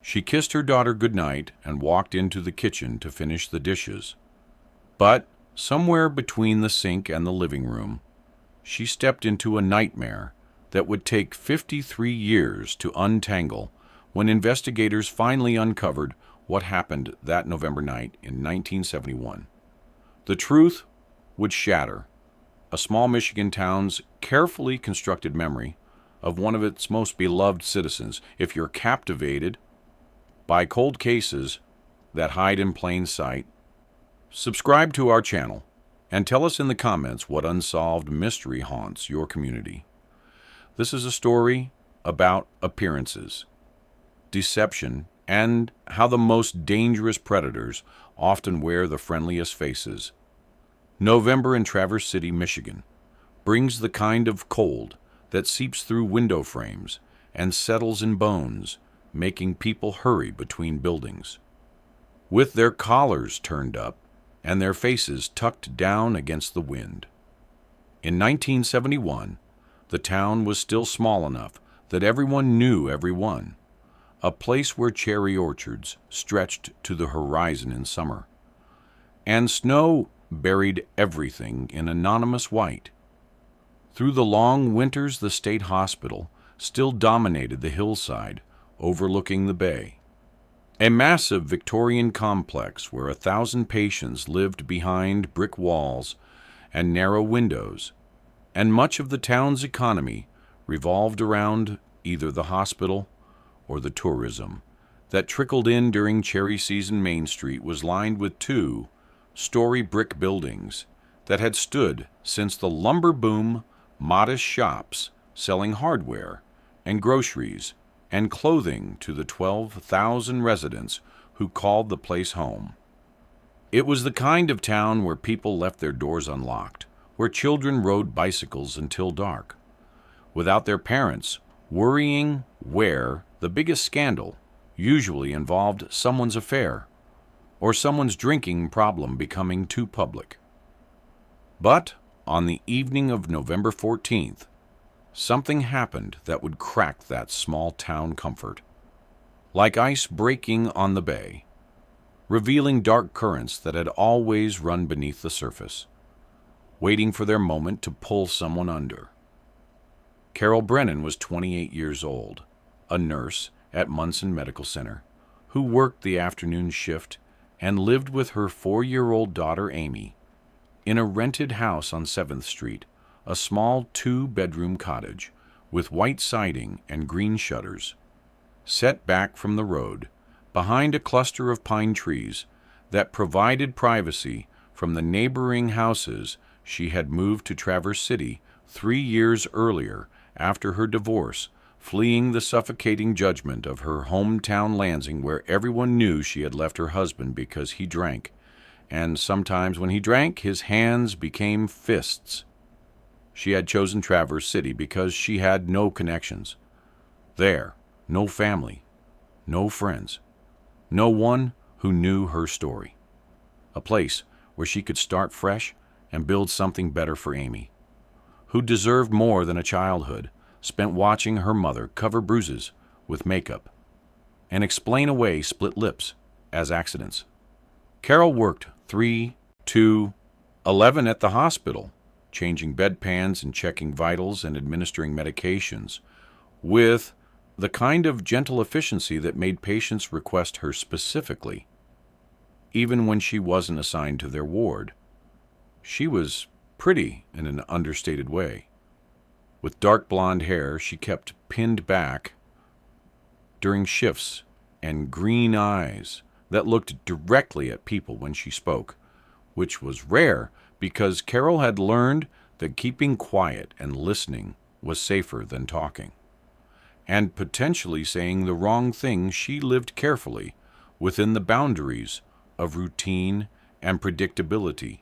She kissed her daughter goodnight and walked into the kitchen to finish the dishes. But somewhere between the sink and the living room, she stepped into a nightmare that would take 53 years to untangle when investigators finally uncovered what happened that November night in 1971. The truth would shatter a small Michigan town's carefully constructed memory of one of its most beloved citizens. If you're captivated by cold cases that hide in plain sight, subscribe to our channel and tell us in the comments what unsolved mystery haunts your community. This is a story about appearances, deception, and how the most dangerous predators often wear the friendliest faces. November in Traverse City, Michigan, brings the kind of cold that seeps through window frames and settles in bones, making people hurry between buildings. With their collars turned up and their faces tucked down against the wind. In 1971, the town was still small enough that everyone knew everyone, a place where cherry orchards stretched to the horizon in summer, and snow buried everything in anonymous white. Through the long winters, the state hospital still dominated the hillside overlooking the bay, a massive Victorian complex where 1,000 patients lived behind brick walls and narrow windows, and much of the town's economy revolved around either the hospital or the tourism that trickled in during cherry season. Main Street was lined with two-story brick buildings that had stood since the lumber boom, modest shops selling hardware and groceries and clothing to the 12,000 residents who called the place home. It was the kind of town where people left their doors unlocked, where children rode bicycles until dark, without their parents worrying, where the biggest scandal usually involved someone's affair or someone's drinking problem becoming too public. But on the evening of November 14th, something happened that would crack that small town comfort. Like ice breaking on the bay, revealing dark currents that had always run beneath the surface, waiting for their moment to pull someone under. Carol Brennan was 28 years old, a nurse at Munson Medical Center, who worked the afternoon shift and lived with her 4-year-old daughter Amy in a rented house on 7th Street, a small 2-bedroom cottage with white siding and green shutters, set back from the road behind a cluster of pine trees that provided privacy from the neighboring houses. She had moved to Traverse City 3 years earlier after her divorce, fleeing the suffocating judgment of her hometown Lansing, where everyone knew she had left her husband because he drank, and sometimes when he drank, his hands became fists. She had chosen Traverse City because she had no connections. There, no family, no friends, no one who knew her story. A place where she could start fresh and build something better for Amy, who deserved more than a childhood spent watching her mother cover bruises with makeup and explain away split lips as accidents. Carol worked 3 to 11 at the hospital, changing bedpans and checking vitals and administering medications, with the kind of gentle efficiency that made patients request her specifically, even when she wasn't assigned to their ward. She was pretty in an understated way. With dark blonde hair she kept pinned back during shifts and green eyes that looked directly at people when she spoke, which was rare because Carol had learned that keeping quiet and listening was safer than talking. And potentially saying the wrong thing, she lived carefully within the boundaries of routine and predictability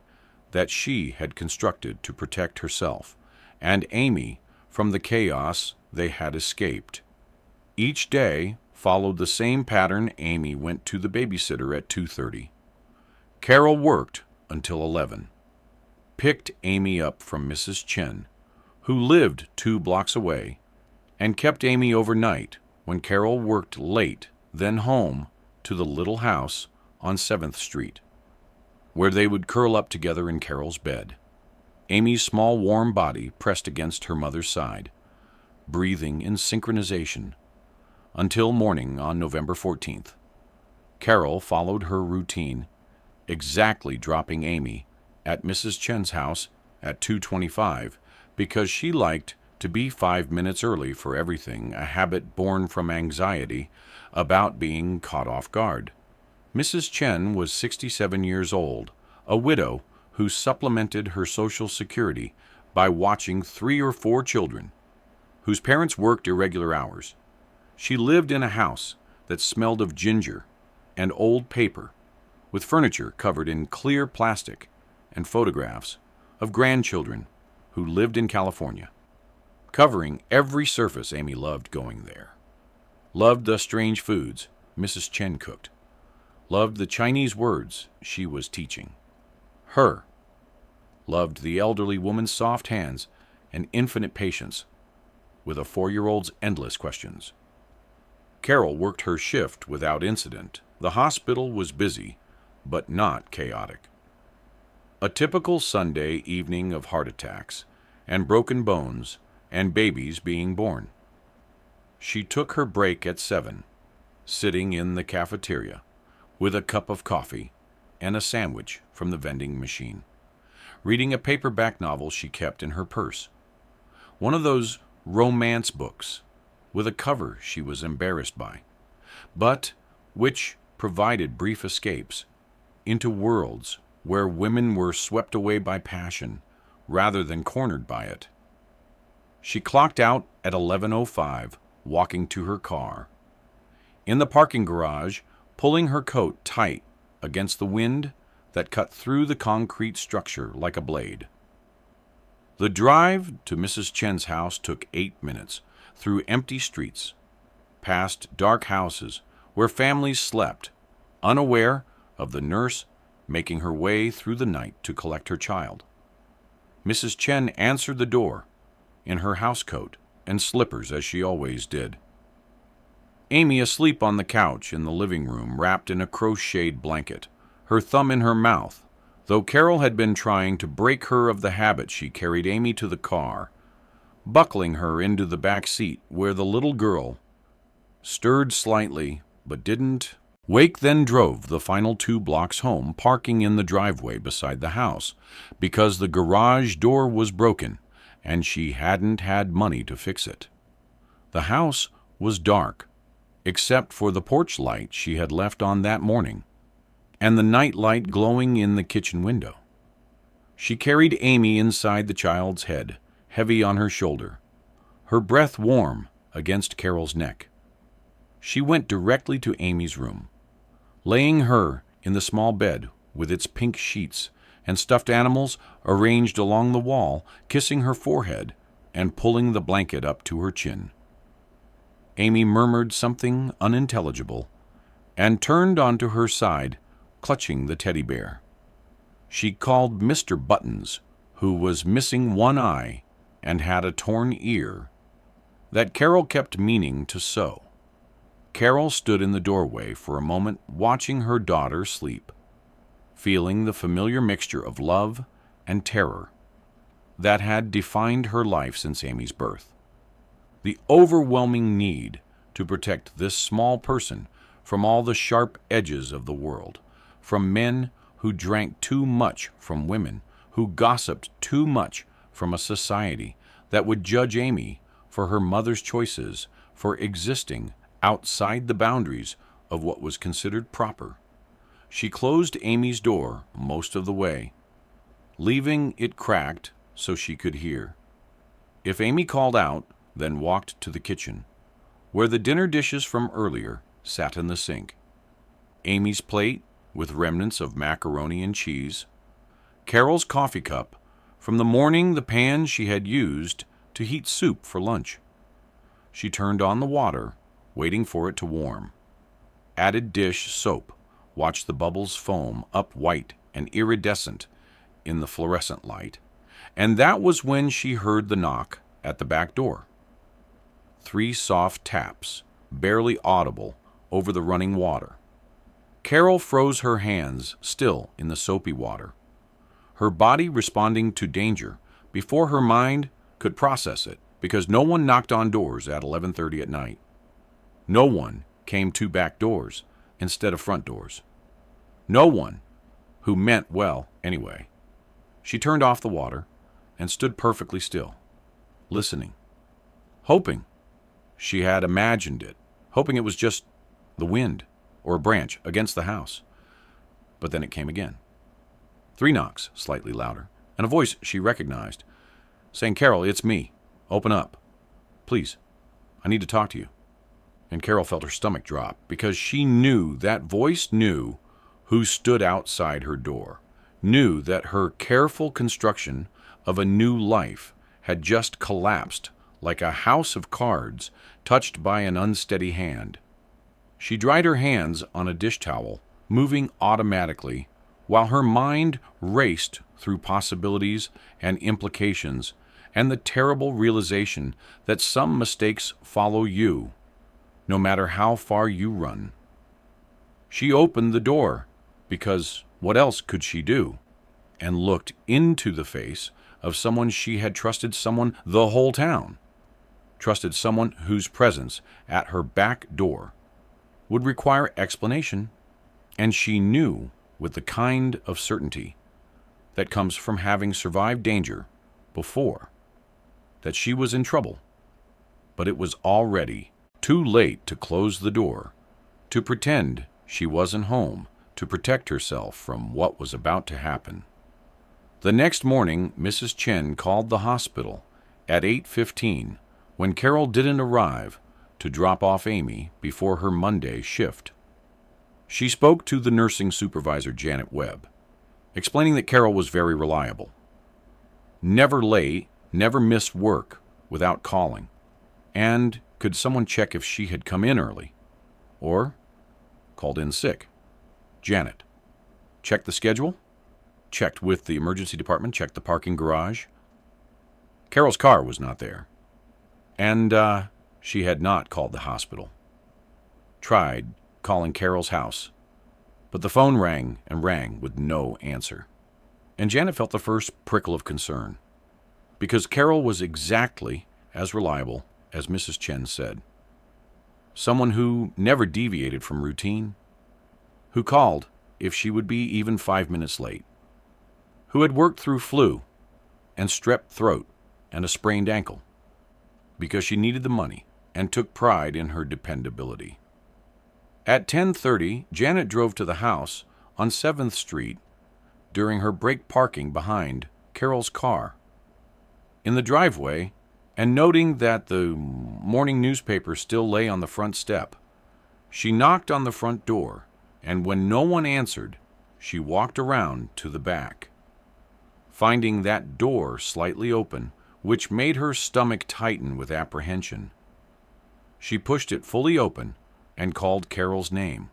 that she had constructed to protect herself and Amy from the chaos they had escaped. Each day followed the same pattern. Amy went to the babysitter at 2:30. Carol worked until 11, picked Amy up from Mrs. Chen, who lived 2 blocks away, and kept Amy overnight when Carol worked late then home to the little house on 7th Street, where they would curl up together in Carol's bed, Amy's small warm body pressed against her mother's side, breathing in synchronization, until morning on November 14th. Carol followed her routine, exactly dropping Amy at Mrs. Chen's house at 2:25 because she liked to be 5 minutes early for everything, a habit born from anxiety about being caught off guard. Mrs. Chen was 67 years old, a widow who supplemented her Social Security by watching 3 or 4 children, whose parents worked irregular hours. She lived in a house that smelled of ginger and old paper, with furniture covered in clear plastic and photographs of grandchildren who lived in California. Covering every surface, Amy loved going there. Loved the strange foods Mrs. Chen cooked. Loved the Chinese words she was teaching her. Loved the elderly woman's soft hands and infinite patience with a 4-year-old's endless questions. Carol worked her shift without incident. The hospital was busy, but not chaotic. A typical Sunday evening of heart attacks and broken bones and babies being born. She took her break at 7, sitting in the cafeteria with a cup of coffee and a sandwich from the vending machine, reading a paperback novel she kept in her purse. One of those romance books with a cover she was embarrassed by, but which provided brief escapes into worlds where women were swept away by passion rather than cornered by it. She clocked out at 11:05, walking to her car. In the parking garage, pulling her coat tight against the wind that cut through the concrete structure like a blade. The drive to Mrs. Chen's house took 8 minutes, through empty streets, past dark houses where families slept, unaware of the nurse making her way through the night to collect her child. Mrs. Chen answered the door in her housecoat and slippers as she always did. Amy asleep on the couch in the living room, wrapped in a crocheted blanket, her thumb in her mouth, though Carol had been trying to break her of the habit. She carried Amy to the car, buckling her into the back seat where the little girl stirred slightly but didn't wake, then drove the final 2 blocks home, parking in the driveway beside the house because the garage door was broken and she hadn't had money to fix it. The house was dark, except for the porch light she had left on that morning and the night light glowing in the kitchen window. She carried Amy inside the child's head, heavy on her shoulder, her breath warm against Carol's neck. She went directly to Amy's room, laying her in the small bed with its pink sheets and stuffed animals arranged along the wall, kissing her forehead and pulling the blanket up to her chin. Amy murmured something unintelligible and turned onto her side, clutching the teddy bear. She called Mr. Buttons, who was missing one eye and had a torn ear that Carol kept meaning to sew. Carol stood in the doorway for a moment, watching her daughter sleep, feeling the familiar mixture of love and terror that had defined her life since Amy's birth. The overwhelming need to protect this small person from all the sharp edges of the world, from men who drank too much from women, who gossiped too much from a society that would judge Amy for her mother's choices, for existing outside the boundaries of what was considered proper. She closed Amy's door most of the way, leaving it cracked so she could hear. If Amy called out, then walked to the kitchen, where the dinner dishes from earlier sat in the sink. Amy's plate with remnants of macaroni and cheese, Carol's coffee cup from the morning, the pan she had used to heat soup for lunch. She turned on the water, waiting for it to warm. Added dish soap, watched the bubbles foam up white and iridescent in the fluorescent light, and that was when she heard the knock at the back door. 3 soft taps, barely audible, over the running water. Carol froze her hands still in the soapy water, her body responding to danger before her mind could process it, because no one knocked on doors at 11:30 at night. No one came to back doors instead of front doors. No one who meant well anyway. She turned off the water and stood perfectly still, listening, hoping she had imagined it, hoping it was just the wind or a branch against the house. But then it came again. 3 knocks, slightly louder, and a voice she recognized, saying, "Carol, it's me. Open up. Please, I need to talk to you." And Carol felt her stomach drop, because she knew that voice knew who stood outside her door, knew that her careful construction of a new life had just collapsed like a house of cards touched by an unsteady hand. She dried her hands on a dish towel, moving automatically, while her mind raced through possibilities and implications and the terrible realization that some mistakes follow you, no matter how far you run. She opened the door, because what else could she do, and looked into the face of someone she had trusted, someone the whole town trusted, someone whose presence at her back door would require explanation, and she knew with the kind of certainty that comes from having survived danger before that she was in trouble, but it was already too late to close the door, to pretend she wasn't home, to protect herself from what was about to happen. The next morning, Mrs. Chen called the hospital at 8:15 when Carol didn't arrive to drop off Amy before her Monday shift. She spoke to the nursing supervisor, Janet Webb, explaining that Carol was very reliable, never late, never missed work without calling, and could someone check if she had come in early or called in sick? Janet checked the schedule, checked with the emergency department, checked the parking garage. Carol's car was not there, and she had not called the hospital. Tried calling Carol's house, but the phone rang and rang with no answer. And Janet felt the first prickle of concern, because Carol was exactly as reliable as Mrs. Chen said. Someone who never deviated from routine, who called if she would be even 5 minutes late, who had worked through flu and strep throat and a sprained ankle, because she needed the money and took pride in her dependability. At 10:30, Janet drove to the house on 7th Street during her break, parking behind Carol's car. In the driveway, and noting that the morning newspaper still lay on the front step, she knocked on the front door, and when no one answered, she walked around to the back, finding that door slightly open, which made her stomach tighten with apprehension. She pushed it fully open and called Carol's name,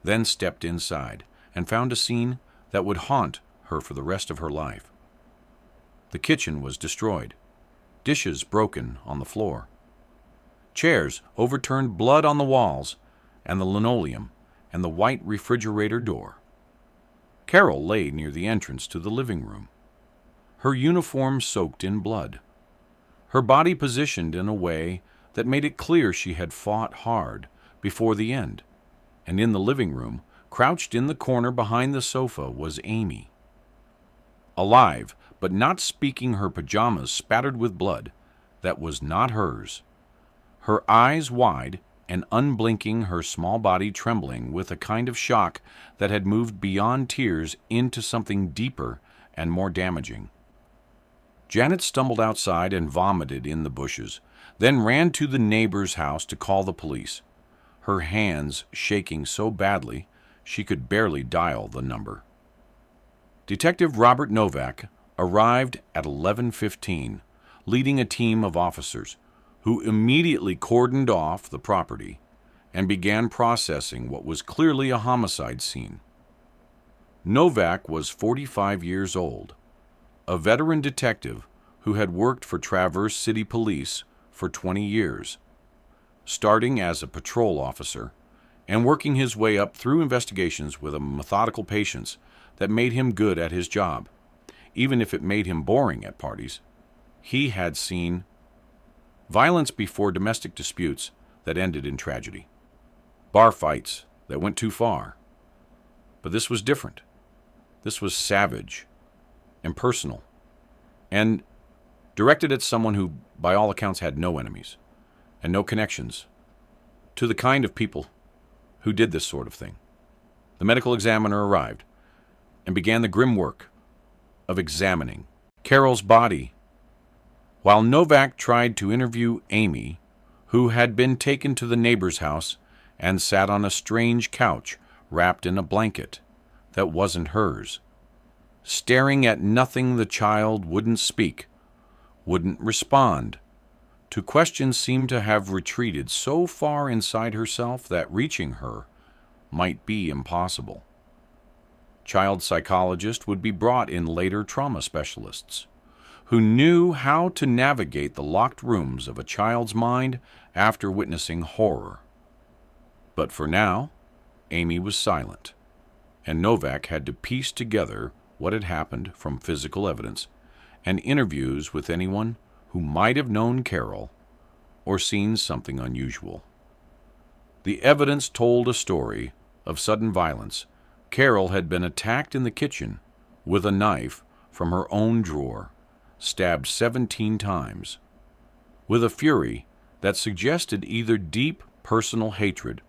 then stepped inside and found a scene that would haunt her for the rest of her life. The kitchen was destroyed, dishes broken on the floor, chairs overturned, blood on the walls and the linoleum, and the white refrigerator door. Carol lay near the entrance to the living room, her uniform soaked in blood, her body positioned in a way that made it clear she had fought hard before the end. And in the living room, crouched in the corner behind the sofa, was Amy. Alive, but not speaking, her pajamas spattered with blood that was not hers, her eyes wide and unblinking, her small body trembling with a kind of shock that had moved beyond tears into something deeper and more damaging. Janet stumbled outside and vomited in the bushes, then ran to the neighbor's house to call the police, her hands shaking so badly she could barely dial the number. Detective Robert Novak arrived at 11:15, leading a team of officers who immediately cordoned off the property and began processing what was clearly a homicide scene. Novak was 45 years old, a veteran detective who had worked for Traverse City Police for 20 years, starting as a patrol officer and working his way up through investigations with a methodical patience that made him good at his job, even if it made him boring at parties. He had seen violence before domestic disputes that ended in tragedy, bar fights that went too far. But this was different. This was savage, impersonal, and directed at someone who, by all accounts, had no enemies and no connections to the kind of people who did this sort of thing. The medical examiner arrived and began the grim work of examining Carol's body, while Novak tried to interview Amy, who had been taken to the neighbor's house and sat on a strange couch wrapped in a blanket that wasn't hers, staring at nothing. The child wouldn't speak, wouldn't respond. To questions seemed to have retreated so far inside herself that reaching her might be impossible. Child psychologists would be brought in later, trauma specialists who knew how to navigate the locked rooms of a child's mind after witnessing horror. But for now, Amy was silent, and Novak had to piece together what had happened from physical evidence and interviews with anyone who might have known Carol or seen something unusual. The evidence told a story of sudden violence. Carol had been attacked in the kitchen with a knife from her own drawer, stabbed 17 times, with a fury that suggested either deep personal hatred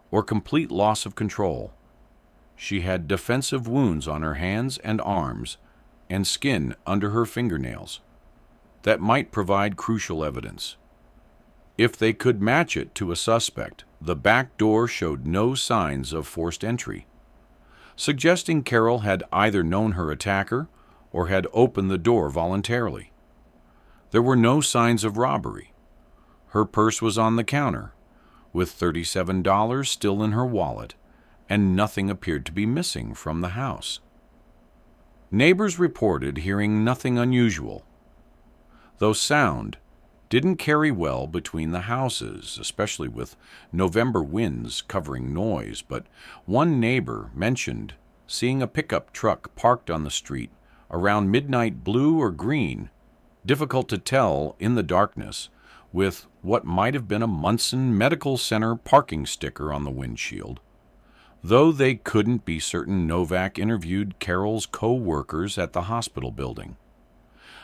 or complete loss of control. She had defensive wounds on her hands and arms and skin under her fingernails that might provide crucial evidence. If they could match it to a suspect, the back door showed no signs of forced entry, suggesting Carol had either known her attacker or had opened the door voluntarily. There were no signs of robbery. Her purse was on the counter, with $37 still in her wallet, and nothing appeared to be missing from the house. Neighbors reported hearing nothing unusual, though sound didn't carry well between the houses, especially with November winds covering noise. But one neighbor mentioned seeing a pickup truck parked on the street around midnight, blue or green, difficult to tell in the darkness, with what might have been a Munson Medical Center parking sticker on the windshield. Though they couldn't be certain, Novak interviewed Carol's co-workers at the hospital building.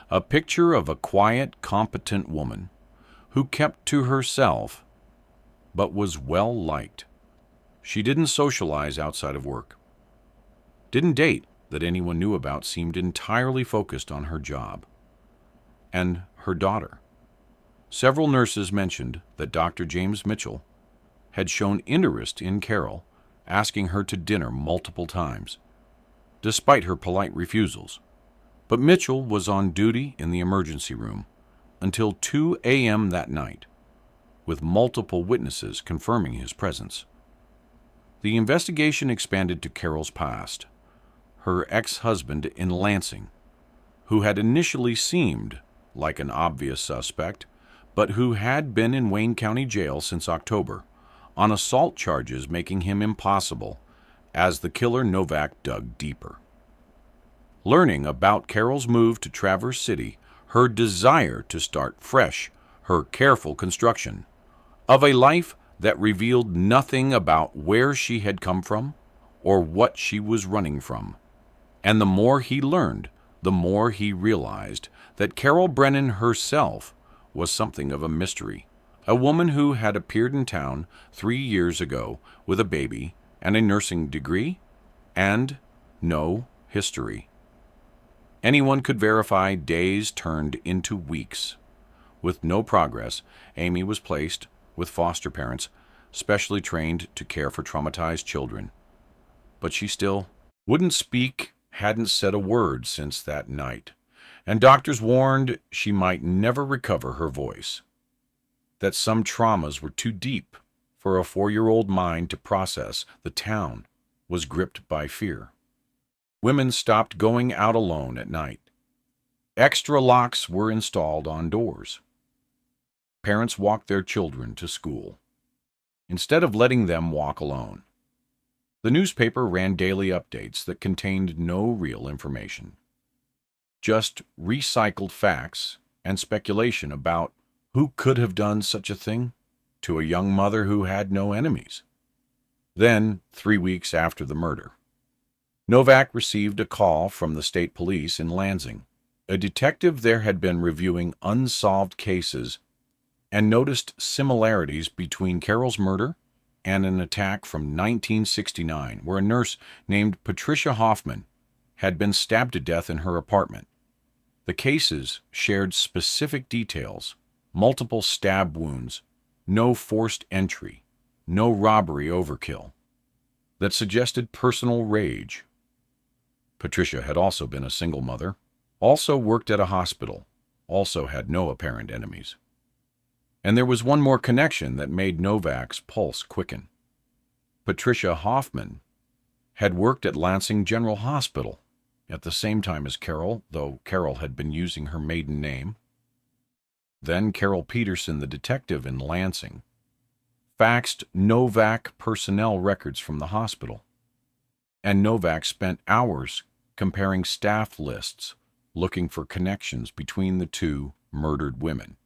A picture of a quiet, competent woman who kept to herself but was well liked. She didn't socialize outside of work, didn't date that anyone knew about, seemed entirely focused on her job and her daughter. Several nurses mentioned that Dr. James Mitchell had shown interest in Carol, asking her to dinner multiple times, despite her polite refusals. But Mitchell was on duty in the emergency room until 2 a.m. that night, with multiple witnesses confirming his presence. The investigation expanded to Carol's past. Her ex-husband in Lansing, who had initially seemed like an obvious suspect, but who had been in Wayne County Jail since October, on assault charges making him impossible as the killer Novak dug deeper. Learning about Carol's move to Traverse City, her desire to start fresh, her careful construction of a life that revealed nothing about where she had come from or what she was running from. And the more he learned, the more he realized that Carol Brennan herself was something of a mystery, a woman who had appeared in town 3 years ago with a baby and a nursing degree and no history. Anyone could verify days turned into weeks. With no progress, Amy was placed with foster parents, specially trained to care for traumatized children. But she still wouldn't speak, hadn't said a word since that night, and doctors warned she might never recover her voice, that some traumas were too deep for a 4-year-old mind to process. The town was gripped by fear. Women stopped going out alone at night. Extra locks were installed on doors. Parents walked their children to school. instead of letting them walk alone. The newspaper ran daily updates that contained no real information, just recycled facts and speculation about who could have done such a thing to a young mother who had no enemies. Then, 3 weeks after the murder, Novak received a call from the state police in Lansing. A detective there had been reviewing unsolved cases and noticed similarities between Carol's murder and an attack from 1969, where a nurse named Patricia Hoffman had been stabbed to death in her apartment. The cases shared specific details: multiple stab wounds, no forced entry, no robbery overkill, that suggested personal rage. Patricia had also been a single mother, also worked at a hospital, also had no apparent enemies. And there was one more connection that made Novak's pulse quicken. Patricia Hoffman had worked at Lansing General Hospital at the same time as Carol, though Carol had been using her maiden name. Then Carol Peterson, the detective in Lansing, faxed Novak personnel records from the hospital, and Novak spent hours comparing staff lists, looking for connections between the two murdered women.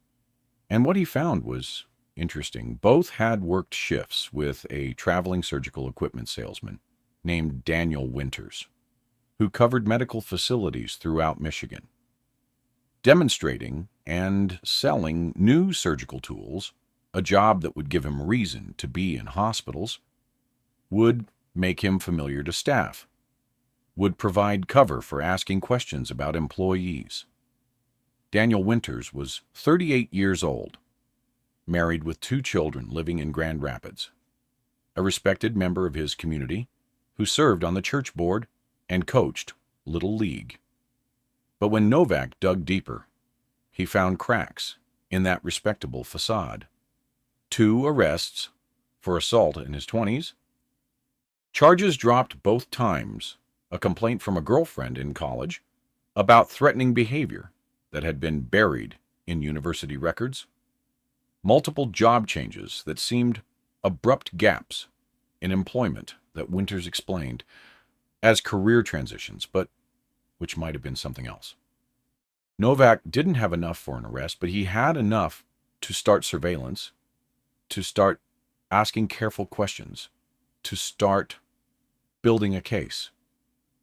And what he found was interesting. Both had worked shifts with a traveling surgical equipment salesman named Daniel Winters, who covered medical facilities throughout Michigan, demonstrating and selling new surgical tools, a job that would give him reason to be in hospitals, would make him familiar to staff, would provide cover for asking questions about employees. Daniel Winters was 38 years old, married with 2 children living in Grand Rapids, a respected member of his community who served on the church board and coached Little League. But when Novak dug deeper, he found cracks in that respectable facade. 2 arrests for assault in his 20s, charges dropped both times, a complaint from a girlfriend in college about threatening behavior that had been buried in university records, multiple job changes that seemed abrupt gaps in employment that Winters explained as career transitions, but which might have been something else. Novak didn't have enough for an arrest, but he had enough to start surveillance, to start asking careful questions, to start building a case.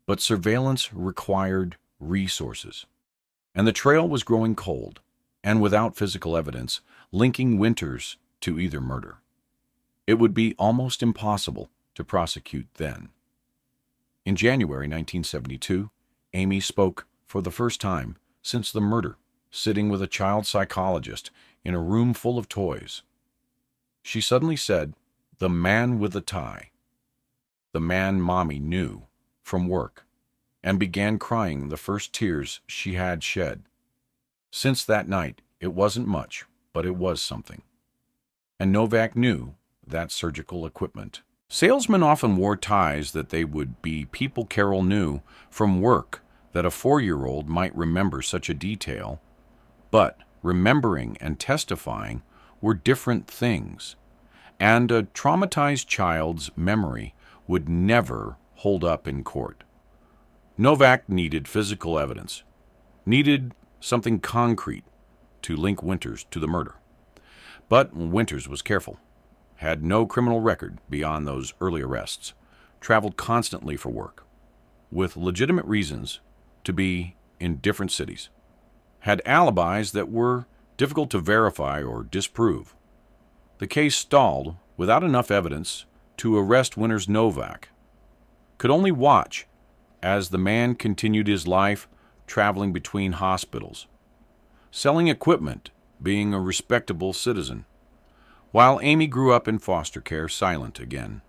But surveillance required resources, and the trail was growing cold and without physical evidence linking Winters to either murder. It would be almost impossible to prosecute then. In January 1972, Amy spoke for the first time since the murder, sitting with a child psychologist in a room full of toys. She suddenly said, "The man with the tie," the man Mommy knew from work, and began crying the first tears she had shed. Since that night, it wasn't much, but it was something. And Novak knew that surgical equipment. Salesmen often wore ties that they would be people Carol knew from work, that a 4-year-old might remember such a detail, but remembering and testifying were different things, and a traumatized child's memory would never hold up in court. Novak needed physical evidence, needed something concrete to link Winters to the murder. But Winters was careful, had no criminal record beyond those early arrests, traveled constantly for work, with legitimate reasons to be in different cities, had alibis that were difficult to verify or disprove. The case stalled without enough evidence to arrest Winters. Novak could only watch as the man continued his life traveling between hospitals, selling equipment, being a respectable citizen, while Amy grew up in foster care, silent again.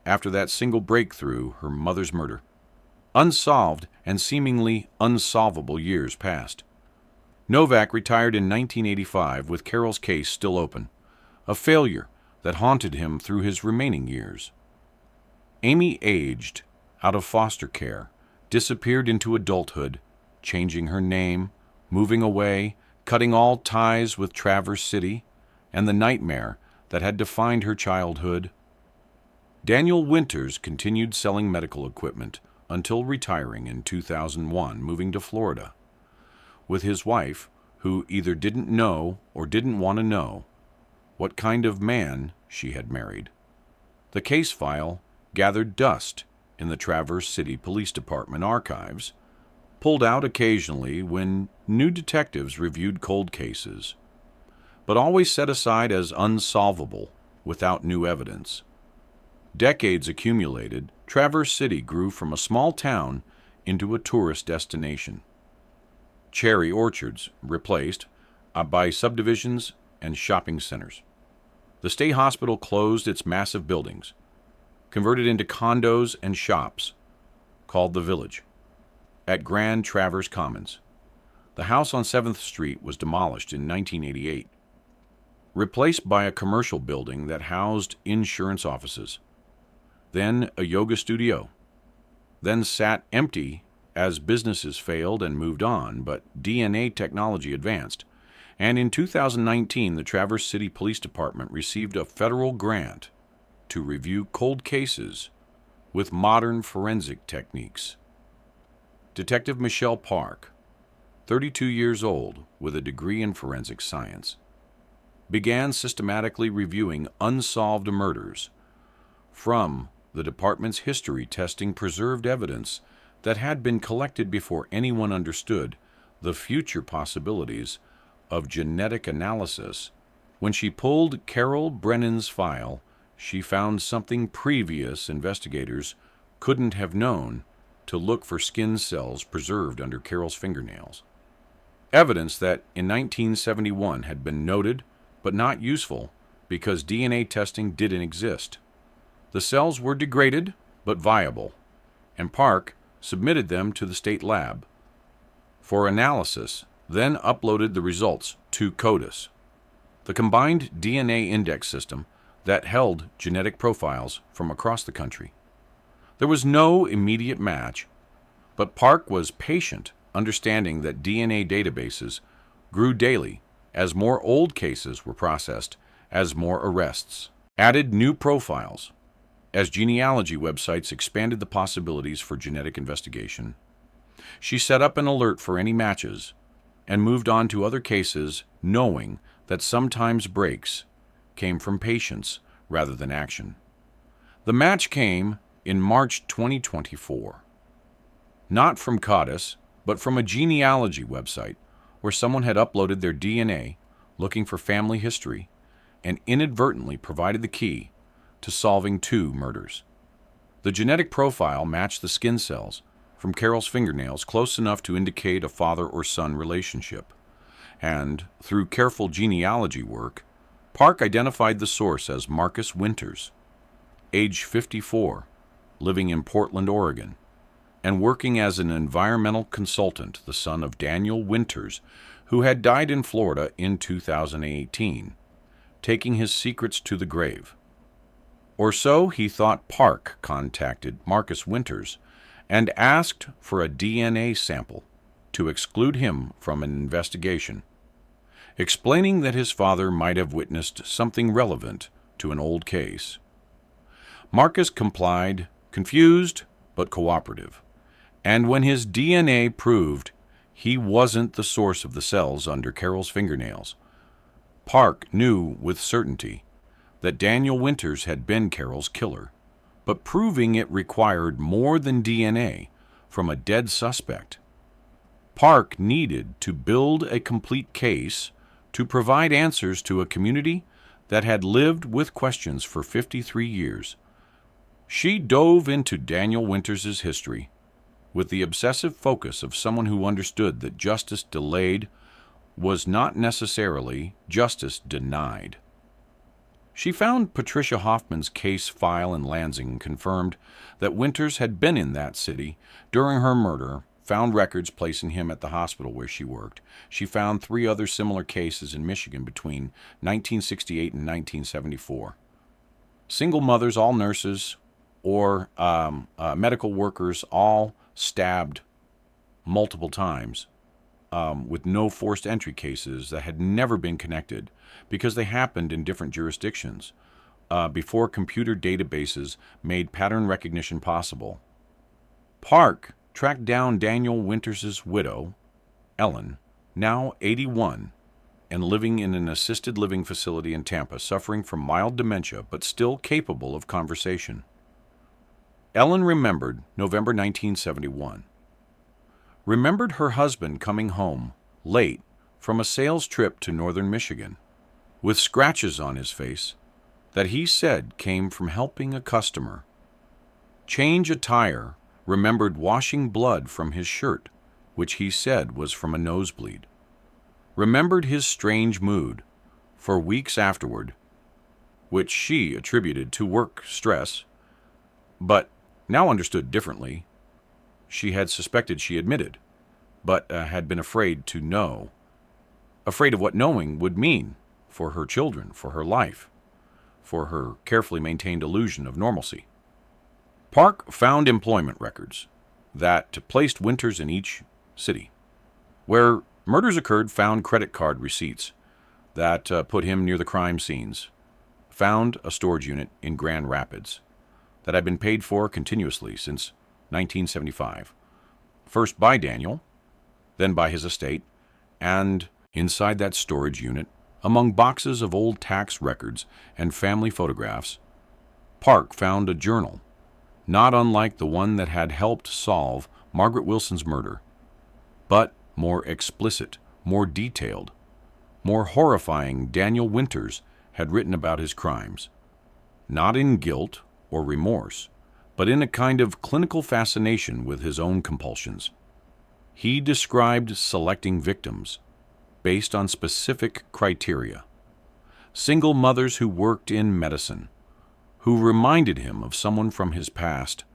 After that single breakthrough, her mother's murder, unsolved and seemingly unsolvable years passed. Novak retired in 1985 with Carol's case still open, a failure that haunted him through his remaining years. Amy aged out of foster care, disappeared into adulthood, changing her name, moving away, cutting all ties with Traverse City, and the nightmare that had defined her childhood. Daniel Winters continued selling medical equipment until retiring in 2001, moving to Florida with his wife, who either didn't know or didn't want to know what kind of man she had married. The case file gathered dust in the Traverse City Police Department archives, pulled out occasionally when new detectives reviewed cold cases, but always set aside as unsolvable without new evidence. Decades accumulated, Traverse City grew from a small town into a tourist destination. Cherry orchards replaced by subdivisions and shopping centers. The state hospital closed its massive buildings, converted into condos and shops, called The Village, at Grand Traverse Commons. The house on 7th Street was demolished in 1988, replaced by a commercial building that housed insurance offices, then a yoga studio, then sat empty as businesses failed and moved on, but DNA technology advanced, and in 2019 the Traverse City Police Department received a federal grant to review cold cases with modern forensic techniques. Detective Michelle Park, 32 years old with a degree in forensic science, began systematically reviewing unsolved murders from the department's history, testing preserved evidence that had been collected before anyone understood the future possibilities of genetic analysis. When she pulled Carol Brennan's file, she found something previous investigators couldn't have known: to look for skin cells preserved under Carol's fingernails. Evidence that in 1971 had been noted but not useful because DNA testing didn't exist. The cells were degraded but viable, and Park submitted them to the state lab for analysis, then uploaded the results to CODIS, the combined DNA index system that held genetic profiles from across the country. There was no immediate match, but Park was patient, understanding that DNA databases grew daily as more old cases were processed, as more arrests added new profiles, as genealogy websites expanded the possibilities for genetic investigation. She set up an alert for any matches and moved on to other cases, knowing that sometimes breaks came from patience rather than action. The match came in March 2024. Not from CODIS, but from a genealogy website where someone had uploaded their DNA looking for family history and inadvertently provided the key to solving 2 murders. The genetic profile matched the skin cells from Carol's fingernails close enough to indicate a father or son relationship, and through careful genealogy work, Park identified the source as Marcus Winters, age 54, living in Portland, Oregon, and working as an environmental consultant, the son of Daniel Winters, who had died in Florida in 2018, taking his secrets to the grave. Or so he thought. Park contacted Marcus Winters and asked for a DNA sample to exclude him from an investigation, explaining that his father might have witnessed something relevant to an old case. Marcus complied, confused but cooperative, and when his DNA proved he wasn't the source of the cells under Carol's fingernails, Park knew with certainty that Daniel Winters had been Carol's killer, but proving it required more than DNA from a dead suspect. Park needed to build a complete case to provide answers to a community that had lived with questions for 53 years. She dove into Daniel Winters' history with the obsessive focus of someone who understood that justice delayed was not necessarily justice denied. She found Patricia Hoffman's case file in Lansing and confirmed that Winters had been in that city during her murder, found records placing him at the hospital where she worked. She found 3 other similar cases in Michigan between 1968 and 1974. Single mothers, all nurses, or medical workers, all stabbed multiple times with no forced entry cases that had never been connected because they happened in different jurisdictions before computer databases made pattern recognition possible. Park tracked down Daniel Winters' widow, Ellen, now 81, and living in an assisted living facility in Tampa, suffering from mild dementia but still capable of conversation. Ellen remembered November 1971. Remembered her husband coming home late from a sales trip to northern Michigan with scratches on his face that he said came from helping a customer. Change a tire, remembered washing blood from his shirt, which he said was from a nosebleed. Remembered his strange mood for weeks afterward, which she attributed to work stress, but now understood differently. She had suspected, she admitted, but had been afraid to know, afraid of what knowing would mean for her children, for her life, for her carefully maintained illusion of normalcy. Park found employment records that placed Winters in each city. Where murders occurred, found credit card receipts that put him near the crime scenes. Found a storage unit in Grand Rapids that had been paid for continuously since 1975. First by Daniel, then by his estate, and inside that storage unit, among boxes of old tax records and family photographs, Park found a journal, not unlike the one that had helped solve Margaret Wilson's murder, but more explicit, more detailed, more horrifying. Daniel Winters had written about his crimes, not in guilt or remorse, but in a kind of clinical fascination with his own compulsions. He described selecting victims based on specific criteria. Single mothers who worked in medicine, who reminded him of someone from his past,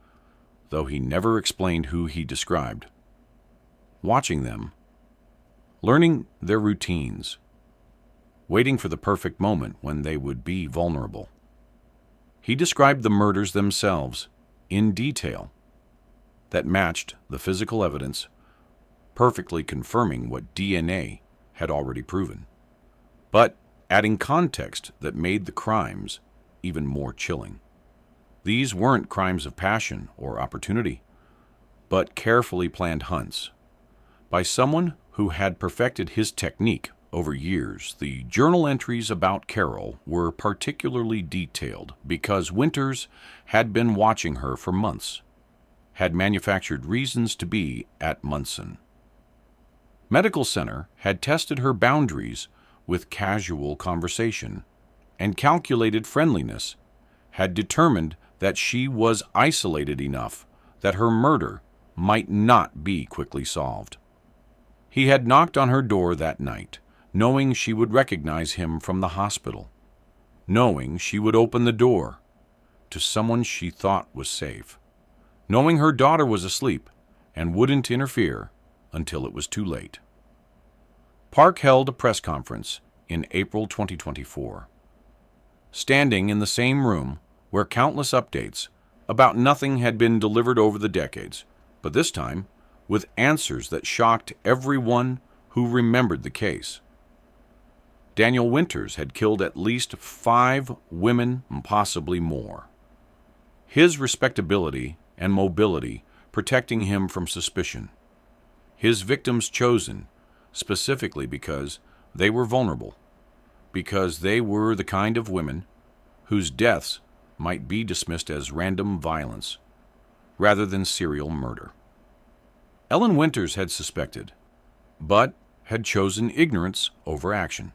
though he never explained who he described. Watching them, learning their routines, waiting for the perfect moment when they would be vulnerable. He described the murders themselves in detail that matched the physical evidence, perfectly confirming what DNA had already proven, but adding context that made the crimes even more chilling. These weren't crimes of passion or opportunity, but carefully planned hunts by someone who had perfected his technique over years. The journal entries about Carol were particularly detailed because Winters had been watching her for months, had manufactured reasons to be at Munson. Medical Center had tested her boundaries with casual conversation, and calculated friendliness had determined that she was isolated enough that her murder might not be quickly solved. He had knocked on her door that night, knowing she would recognize him from the hospital, knowing she would open the door to someone she thought was safe, knowing her daughter was asleep and wouldn't interfere until it was too late. Park held a press conference in April 2024, standing in the same room where countless updates about nothing had been delivered over the decades, but this time with answers that shocked everyone who remembered the case. Daniel Winters had killed at least 5 women, and possibly more. His respectability and mobility protecting him from suspicion. His victims chosen specifically because they were vulnerable, because they were the kind of women whose deaths might be dismissed as random violence rather than serial murder. Ellen Winters had suspected, but had chosen ignorance over action,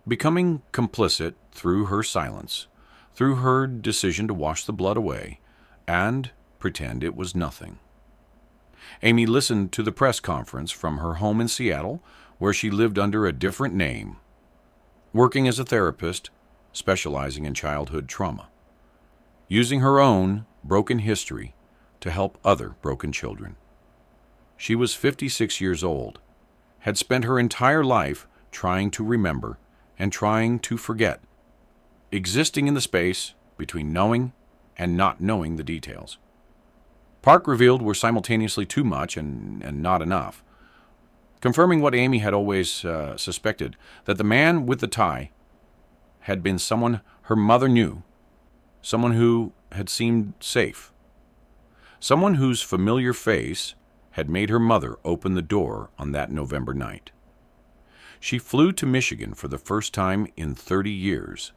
becoming complicit through her silence, through her decision to wash the blood away and pretend it was nothing. Amy listened to the press conference from her home in Seattle, where she lived under a different name, working as a therapist specializing in childhood trauma, using her own broken history to help other broken children. She was 56 years old, had spent her entire life trying to remember and trying to forget, existing in the space between knowing and not knowing the details. Park revealed were simultaneously too much and not enough. confirming what Amy had always suspected, that the man with the tie had been someone her mother knew, someone who had seemed safe, someone whose familiar face had made her mother open the door on that November night. She flew to Michigan for the first time in 30 years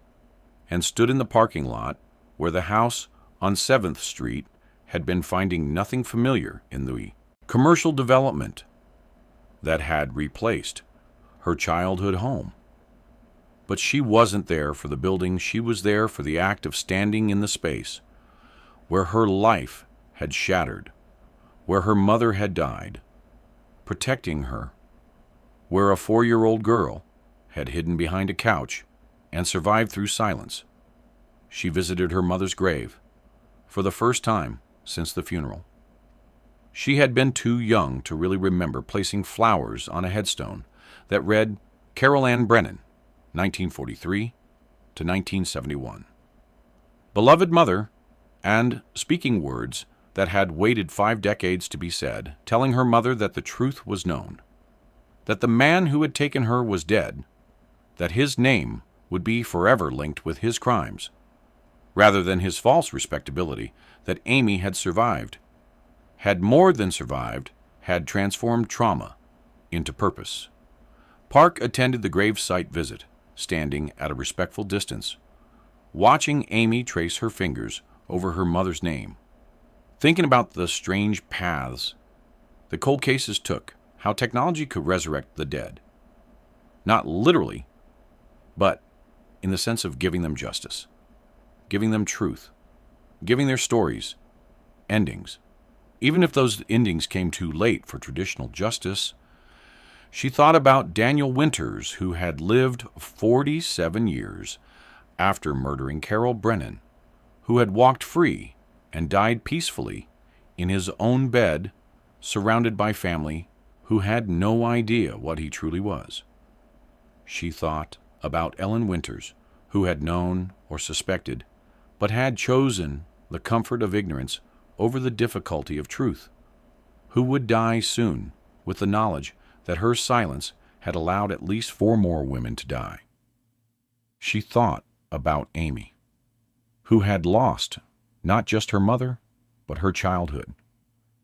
and stood in the parking lot where the house on 7th Street had been, finding nothing familiar in the commercial development that had replaced her childhood home. But she wasn't there for the building. She was there for the act of standing in the space where her life had shattered, where her mother had died, protecting her, where a 4-year-old girl had hidden behind a couch and survived through silence. She visited her mother's grave for the first time since the funeral. She had been too young to really remember placing flowers on a headstone that read Carol Ann Brennan, 1943 to 1971. Beloved mother, and speaking words that had waited 5 decades to be said, telling her mother that the truth was known, that the man who had taken her was dead, that his name would be forever linked with his crimes, rather than his false respectability, that Amy had survived, had more than survived, had transformed trauma into purpose. Park attended the gravesite visit, standing at a respectful distance, watching Amy trace her fingers over her mother's name, thinking about the strange paths the cold cases took, how technology could resurrect the dead. Not literally, but in the sense of giving them justice, giving them truth, giving their stories endings. Even if those endings came too late for traditional justice, she thought about Daniel Winters, who had lived 47 years after murdering Carol Brennan, who had walked free and died peacefully in his own bed, surrounded by family who had no idea what he truly was. She thought about Ellen Winters, who had known or suspected, but had chosen the comfort of ignorance over the difficulty of truth, who would die soon with the knowledge that her silence had allowed at least 4 more women to die. She thought about Amy, who had lost not just her mother, but her childhood,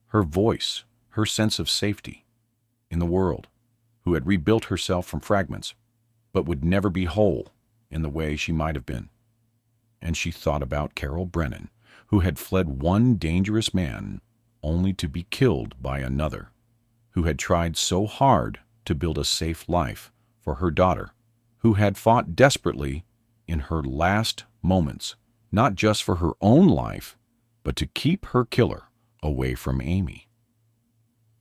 her voice, her sense of safety in the world, who had rebuilt herself from fragments, but would never be whole in the way she might have been. And she thought about Carol Brennan, who had fled one dangerous man only to be killed by another, who had tried so hard to build a safe life for her daughter, who had fought desperately in her last moments, not just for her own life, but to keep her killer away from Amy.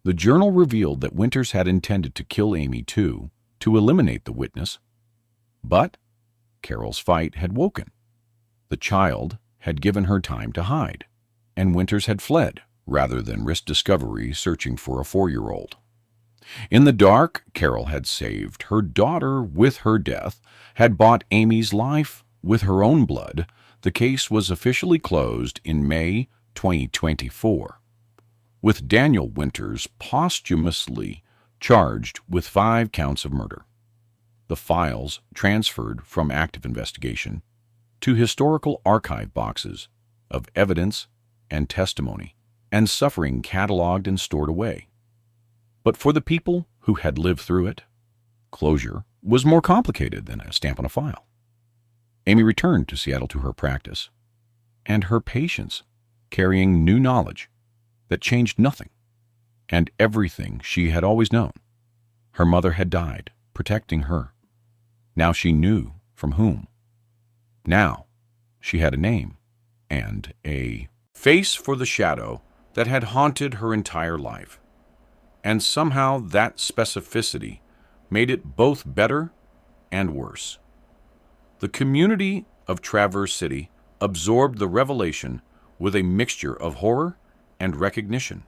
The journal revealed that Winters had intended to kill Amy too, to eliminate the witness. But Carol's fight had woken. The child had given her time to hide, and Winters had fled rather than risk discovery searching for a 4-year-old. In the dark, Carol had saved her daughter with her death, had bought Amy's life with her own blood. The case was officially closed in May 2024, with Daniel Winters posthumously charged with 5 counts of murder. The files transferred from active investigation to historical archive boxes of evidence and testimony, and suffering cataloged and stored away. But for the people who had lived through it, closure was more complicated than a stamp on a file. Amy returned to Seattle to her practice, and her patients, carrying new knowledge that changed nothing and everything she had always known. Her mother had died, protecting her. Now she knew from whom. Now she had a name and a face for the shadow that had haunted her entire life. And somehow that specificity made it both better and worse. The community of Traverse City absorbed the revelation with a mixture of horror and recognition.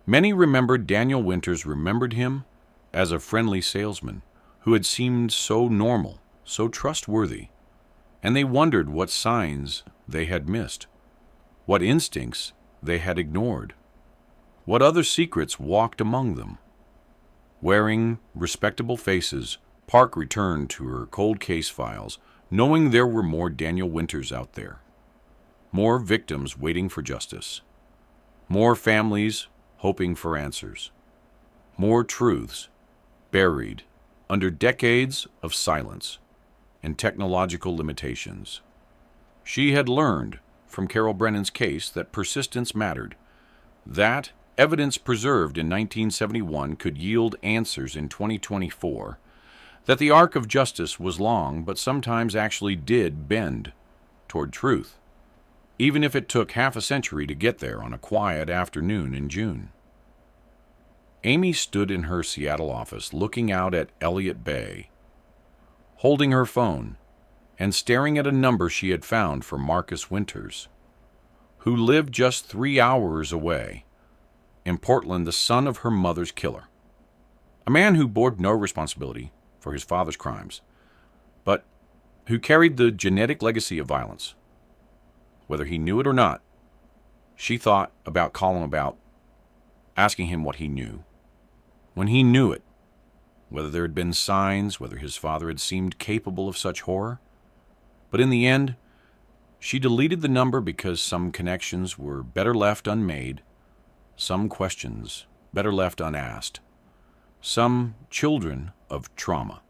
Many remembered Daniel Winters, remembered him as a friendly salesman who had seemed so normal, so trustworthy, and they wondered what signs they had missed, what instincts they had ignored, what other secrets walked among them. Wearing respectable faces, Park returned to her cold case files, knowing there were more Daniel Winters out there. More victims waiting for justice. More families hoping for answers. More truths buried under decades of silence and technological limitations. She had learned from Carol Brennan's case that persistence mattered, that evidence preserved in 1971 could yield answers in 2024, that the arc of justice was long but sometimes actually did bend toward truth, even if it took half a century to get there on a quiet afternoon in June. Amy stood in her Seattle office looking out at Elliott Bay, holding her phone and staring at a number she had found for Marcus Winters, who lived just 3 hours away in Portland, the son of her mother's killer. A man who bore no responsibility for his father's crimes, but who carried the genetic legacy of violence. Whether he knew it or not, she thought about calling about, asking him what he knew. When he knew it, whether there had been signs, whether his father had seemed capable of such horror. But in the end, she deleted the number because some connections were better left unmade, some questions better left unasked, some children of trauma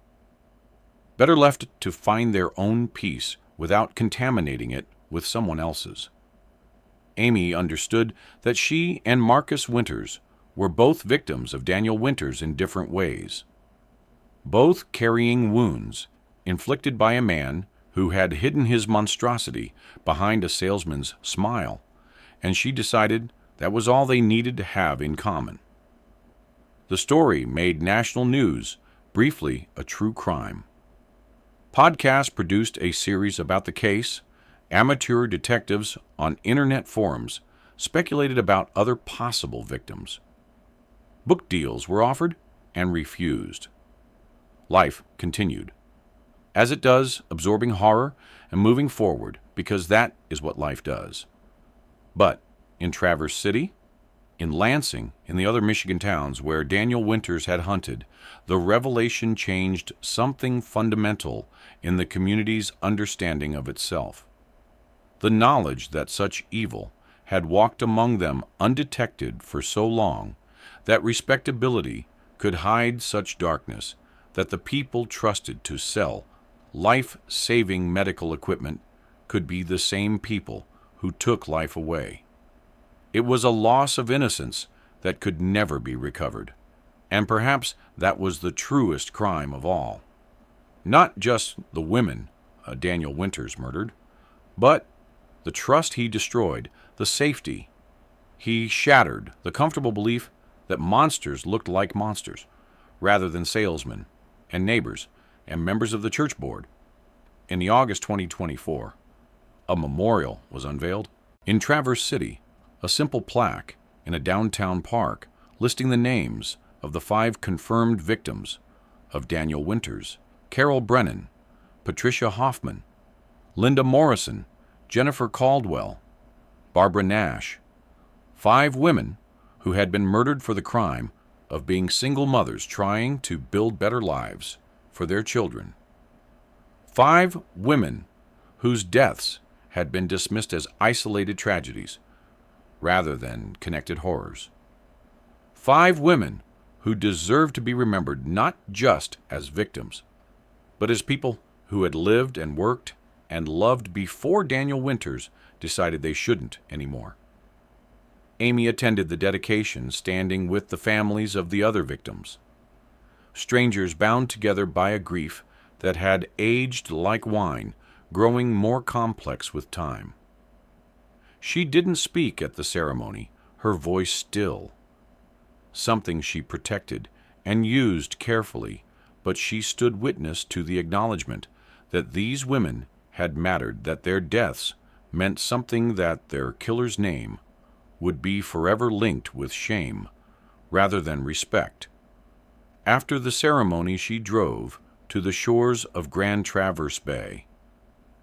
better left to find their own peace without contaminating it with someone else's. Amy understood that she and Marcus Winters were both victims of Daniel Winters in different ways, both carrying wounds inflicted by a man who had hidden his monstrosity behind a salesman's smile, and she decided that was all they needed to have in common. The story made national news, briefly a true crime. Podcast produced a series about the case. Amateur detectives on internet forums speculated about other possible victims. Book deals were offered and refused. Life continued, as it does, absorbing horror and moving forward, because that is what life does. But in Traverse City, in Lansing, in the other Michigan towns where Daniel Winters had hunted, the revelation changed something fundamental in the community's understanding of itself. The knowledge that such evil had walked among them undetected for so long, that respectability could hide such darkness, that the people trusted to sell life-saving medical equipment could be the same people who took life away. It was a loss of innocence that could never be recovered, and perhaps that was the truest crime of all. Not just the women Daniel Winters murdered, but the trust he destroyed, the safety he shattered, the comfortable belief that monsters looked like monsters, rather than salesmen and neighbors and members of the church board. In the August 2024, a memorial was unveiled in Traverse City, a simple plaque in a downtown park listing the names of the 5 confirmed victims of Daniel Winters: Carol Brennan, Patricia Hoffman, Linda Morrison, Jennifer Caldwell, Barbara Nash, 5 women who had been murdered for the crime of being single mothers trying to build better lives for their children. 5 women whose deaths had been dismissed as isolated tragedies rather than connected horrors. 5 women who deserved to be remembered not just as victims, but as people who had lived and worked and loved before Daniel Winters decided they shouldn't anymore. Amy attended the dedication, standing with the families of the other victims, strangers bound together by a grief that had aged like wine, growing more complex with time. She didn't speak at the ceremony, her voice still, something she protected and used carefully, but she stood witness to the acknowledgement that these women had mattered, that their deaths meant something, that their killer's name would be forever linked with shame rather than respect. After the ceremony, she drove to the shores of Grand Traverse Bay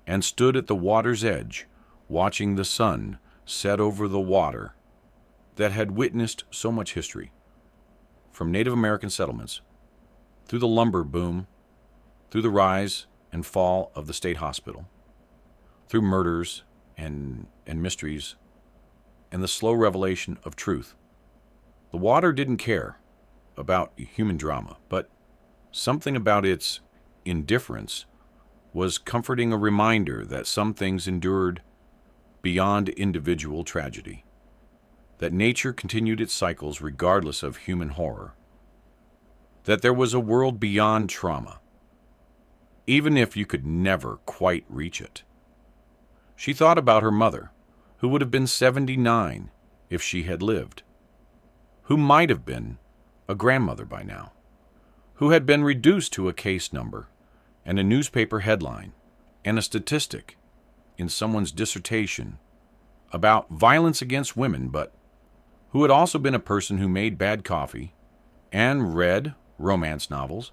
and stood at the water's edge, watching the sun set over the water that had witnessed so much history. from Native American settlements, through the lumber boom, through the rise and fall of the state hospital, through murders and mysteries, and the slow revelation of truth. The water didn't care about human drama, but something about its indifference was comforting, a reminder that some things endured beyond individual tragedy, that nature continued its cycles regardless of human horror, that there was a world beyond trauma, even if you could never quite reach it. She thought about her mother, who would have been 79 if she had lived, who might have been a grandmother by now, who had been reduced to a case number and a newspaper headline and a statistic in someone's dissertation about violence against women, but who had also been a person who made bad coffee and read romance novels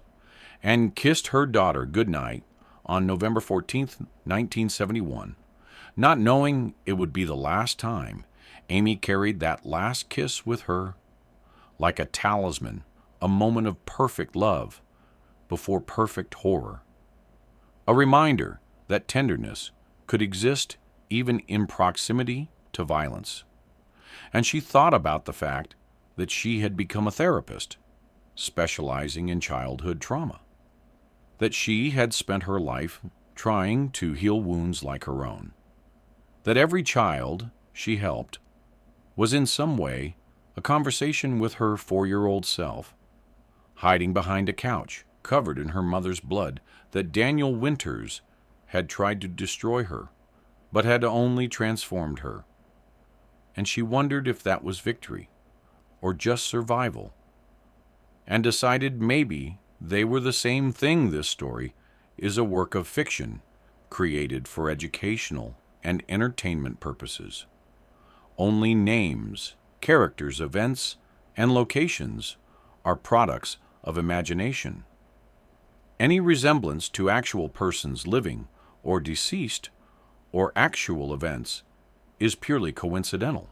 and kissed her daughter goodnight on November 14th, 1971, not knowing it would be the last time Amy carried that last kiss with her, like a talisman, a moment of perfect love before perfect horror. A reminder that tenderness could exist even in proximity to violence. And she thought about the fact that she had become a therapist, specializing in childhood trauma, that she had spent her life trying to heal wounds like her own, that every child she helped was in some way a conversation with her 4-year-old self, hiding behind a couch covered in her mother's blood, that Daniel Winters had tried to destroy her, but had only transformed her. And she wondered if that was victory, or just survival, and decided maybe they were the same thing. This story is a work of fiction created for educational and entertainment purposes. Only names, characters, events, and locations are products of imagination. Any resemblance to actual persons living or deceased or actual events is purely coincidental.